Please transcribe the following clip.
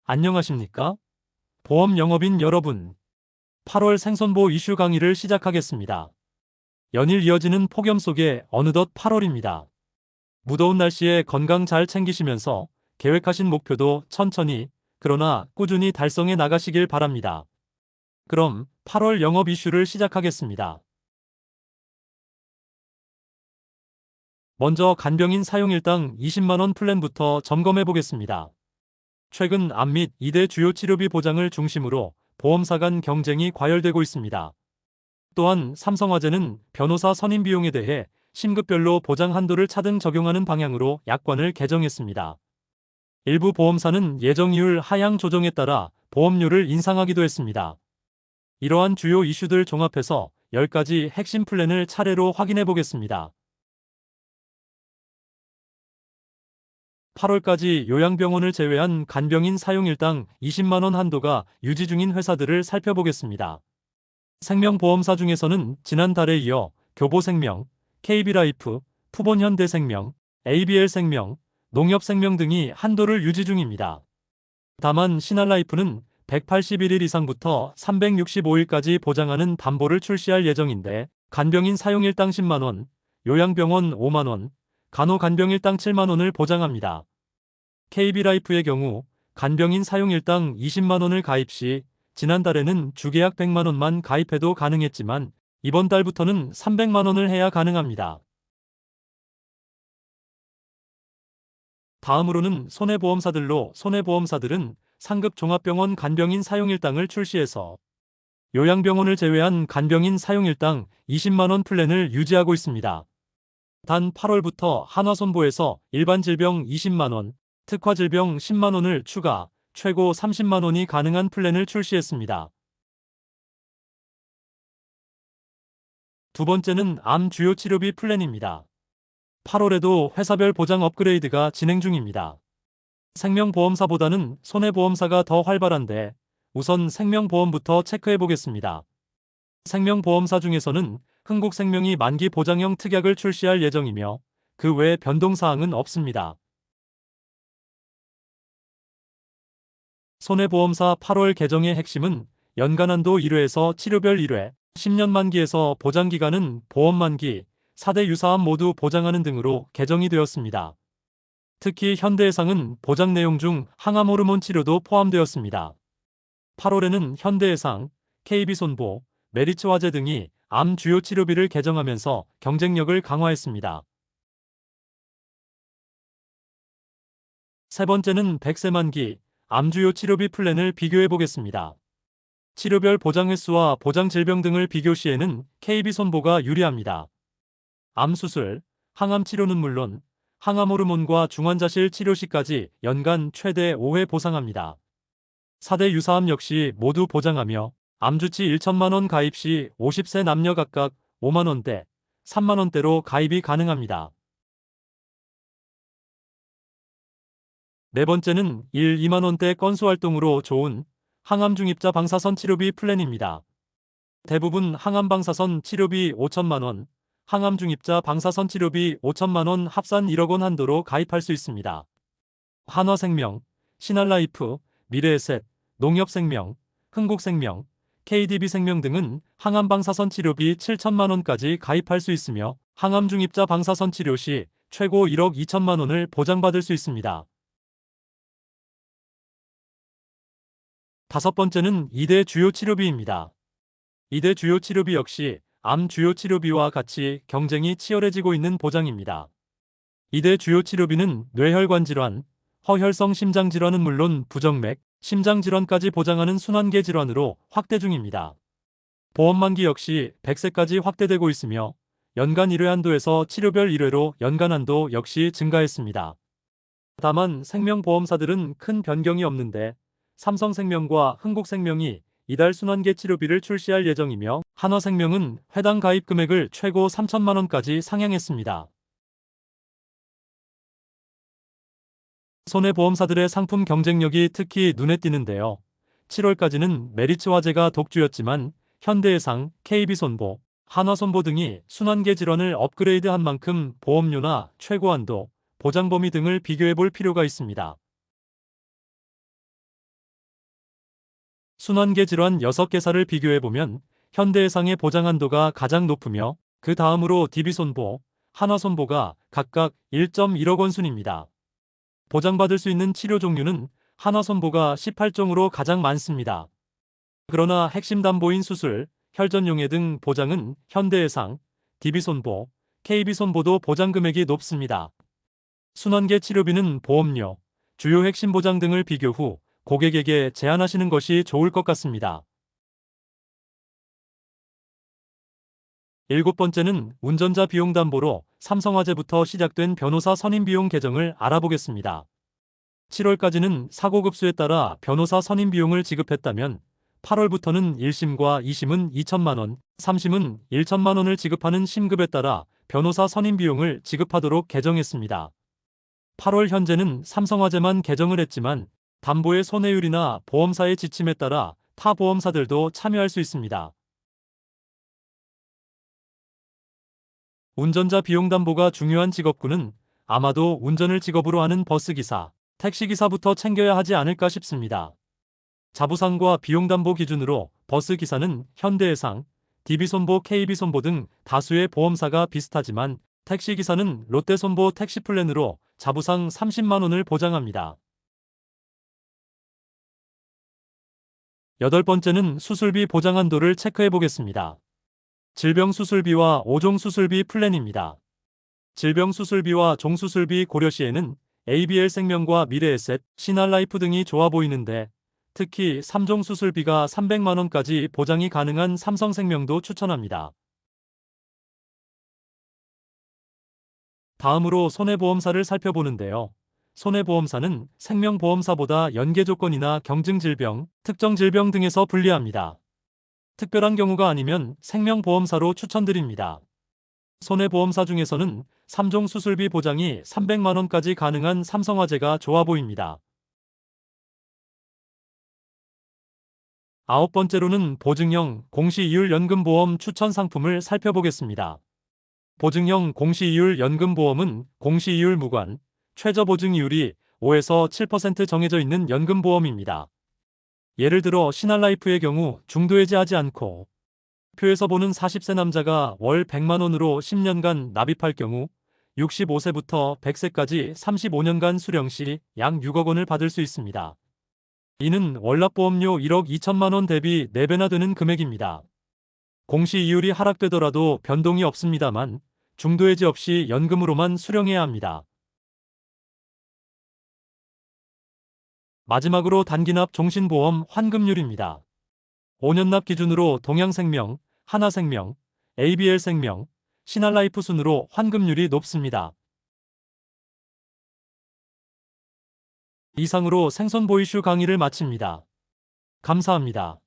안녕하십니까? 보험 영업인 여러분, 8월 생선보 이슈 강의를 시작하겠습니다. 연일 이어지는 폭염 속에 어느덧 8월입니다. 무더운 날씨에 건강 잘 챙기시면서 계획하신 목표도 천천히, 그러나 꾸준히 달성해 나가시길 바랍니다. 그럼 8월 영업 이슈를 시작하겠습니다. 먼저 간병인 사용일당 20만원 플랜부터 점검해 보겠습니다. 최근 암 및 2대 주요 치료비 보장을 중심으로 보험사 간 경쟁이 과열되고 있습니다. 또한 삼성화재는 변호사 선임 비용에 대해 신급별로 보장 한도를 차등 적용하는 방향으로 약관을 개정했습니다. 일부 보험사는 예정이율 하향 조정에 따라 보험료를 인상하기도 했습니다. 이러한 주요 이슈들 종합해서 10가지 핵심 플랜을 차례로 확인해 보겠습니다. 8월까지 요양병원을 제외한 간병인 사용일당 20만원 한도가 유지 중인 회사들을 살펴보겠습니다. 생명보험사 중에서는 지난달에 이어 교보생명, KB라이프, 푸본현대생명, ABL생명, 농협생명 등이 한도를 유지 중입니다. 다만 신한라이프는 181일 이상부터 365일까지 보장하는 담보를 출시할 예정인데 간병인 사용일당 10만원, 요양병원 5만원, 간호간병일당 7만원을 보장합니다. KB라이프의 경우 간병인 사용일당 20만원을 가입 시 지난달에는 주계약 100만원만 가입해도 가능했지만 이번 달부터는 300만원을 해야 가능합니다. 다음으로는 손해보험사들은 상급 종합병원 간병인 사용일당을 출시해서 요양병원을 제외한 간병인 사용일당 20만원 플랜을 유지하고 있습니다. 단 8월부터 한화손보에서 일반질병 20만원, 특화질병 10만원을 추가, 최고 30만원이 가능한 플랜을 출시했습니다. 두 번째는 암 주요 치료비 플랜입니다. 8월에도 회사별 보장 업그레이드가 진행 중입니다. 생명보험사보다는 손해보험사가 더 활발한데 우선 생명보험부터 체크해 보겠습니다. 생명보험사 중에서는 흥국생명이 만기 보장형 특약을 출시할 예정이며 그 외 변동사항은 없습니다. 손해보험사 8월 개정의 핵심은 연간한도 1회에서 치료별 1회, 10년 만기에서 보장기간은 보험 만기, 4대 유사암 모두 보장하는 등으로 개정이 되었습니다. 특히 현대해상은 보장 내용 중 항암 호르몬 치료도 포함되었습니다. 8월에는 현대해상, KB손보, 메리츠화재 등이 암 주요 치료비를 개정하면서 경쟁력을 강화했습니다. 세 번째는 100세 만기, 암 주요 치료비 플랜을 비교해 보겠습니다. 치료별 보장 횟수와 보장 질병 등을 비교 시에는 KB손보가 유리합니다. 암 수술, 항암 치료는 물론 항암 호르몬과 중환자실 치료 시까지 연간 최대 5회 보상합니다. 4대 유사암 역시 모두 보장하며 암주치 1천만원 가입 시 50세 남녀 각각 5만원대, 3만원대로 가입이 가능합니다. 네 번째는 1, 2만원대 건수활동으로 좋은 항암 중입자 방사선 치료비 플랜입니다. 대부분 항암 방사선 치료비 5천만원, 항암 중입자 방사선 치료비 5천만원 합산 1억원 한도로 가입할 수 있습니다. 한화생명, 신한라이프, 미래에셋, 농협생명, 흥국생명, KDB생명 등은 항암 방사선 치료비 7천만원까지 가입할 수 있으며 항암 중입자 방사선 치료 시 최고 1억 2천만원을 보장받을 수 있습니다. 다섯 번째는 2대 주요 치료비입니다. 2대 주요 치료비 역시 암 주요 치료비와 같이 경쟁이 치열해지고 있는 보장입니다. 2대 주요 치료비는 뇌혈관 질환, 허혈성 심장 질환은 물론 부정맥, 심장 질환까지 보장하는 순환계 질환으로 확대 중입니다. 보험 만기 역시 100세까지 확대되고 있으며 연간 1회 한도에서 치료별 1회로 연간 한도 역시 증가했습니다. 다만 생명보험사들은 큰 변경이 없는데 삼성생명과 흥국생명이 이달 순환계 치료비를 출시할 예정이며 한화생명은 회당 가입 금액을 최고 3천만원까지 상향했습니다. 손해보험사들의 상품 경쟁력이 특히 눈에 띄는데요. 7월까지는 메리츠화재가 독주였지만 현대해상, KB손보, 한화손보 등이 순환계 질환을 업그레이드한 만큼 보험료나 최고한도, 보장 범위 등을 비교해 볼 필요가 있습니다. 순환계 질환 6개사를 비교해보면 현대해상의 보장 한도가 가장 높으며 그 다음으로 DB손보, 한화손보가 각각 1.1억 원 순입니다. 보장받을 수 있는 치료 종류는 한화손보가 18종으로 가장 많습니다. 그러나 핵심 담보인 수술, 혈전용해 등 보장은 현대해상, DB손보, KB손보도 보장 금액이 높습니다. 순환계 치료비는 보험료, 주요 핵심 보장 등을 비교 후 고객에게 제안하시는 것이 좋을 것 같습니다. 7번째는 운전자 비용 담보로 삼성화재부터 시작된 변호사 선임 비용 개정을 알아보겠습니다. 7월까지는 사고 급수에 따라 변호사 선임 비용을 지급했다면 8월부터는 1심과 2심은 2천만 원, 3심은 1천만 원을 지급하는 심급에 따라 변호사 선임 비용을 지급하도록 개정했습니다. 8월 현재는 삼성화재만 개정을 했지만 담보의 손해율이나 보험사의 지침에 따라 타 보험사들도 참여할 수 있습니다. 운전자 비용 담보가 중요한 직업군은 아마도 운전을 직업으로 하는 버스기사, 택시기사부터 챙겨야 하지 않을까 싶습니다. 자부상과 비용 담보 기준으로 버스기사는 현대해상, DB손보, KB손보 등 다수의 보험사가 비슷하지만 택시기사는 롯데손보 택시플랜으로 자부상 30만 원을 보장합니다. 8번째는 수술비 보장 한도를 체크해 보겠습니다. 질병수술비와 5종 수술비 플랜입니다. 질병수술비와 종수술비 고려 시에는 ABL생명과 미래에셋, 신한라이프 등이 좋아 보이는데 특히 3종 수술비가 300만 원까지 보장이 가능한 삼성생명도 추천합니다. 다음으로 손해보험사를 살펴보는데요. 손해보험사는 생명보험사보다 연계 조건이나 경증질병, 특정질병 등에서 불리합니다. 특별한 경우가 아니면 생명보험사로 추천드립니다. 손해보험사 중에서는 3종 수술비 보장이 300만 원까지 가능한 삼성화재가 좋아 보입니다. 9번째로는 보증형 공시이율 연금보험 추천 상품을 살펴보겠습니다. 보증형 공시이율 연금보험은 공시이율 무관, 최저 보증이율이 5에서 7% 정해져 있는 연금보험입니다. 예를 들어 신한라이프의 경우 중도해지하지 않고 표에서 보는 40세 남자가 월 100만 원으로 10년간 납입할 경우 65세부터 100세까지 35년간 수령 시 약 6억 원을 받을 수 있습니다. 이는 월납보험료 1억 2천만 원 대비 4배나 되는 금액입니다. 공시이율이 하락되더라도 변동이 없습니다만 중도해지 없이 연금으로만 수령해야 합니다. 마지막으로 단기납 종신보험 환급률입니다. 5년납 기준으로 동양생명, 하나생명, ABL생명, 신한라이프 순으로 환급률이 높습니다. 이상으로 생손보이슈 강의를 마칩니다. 감사합니다.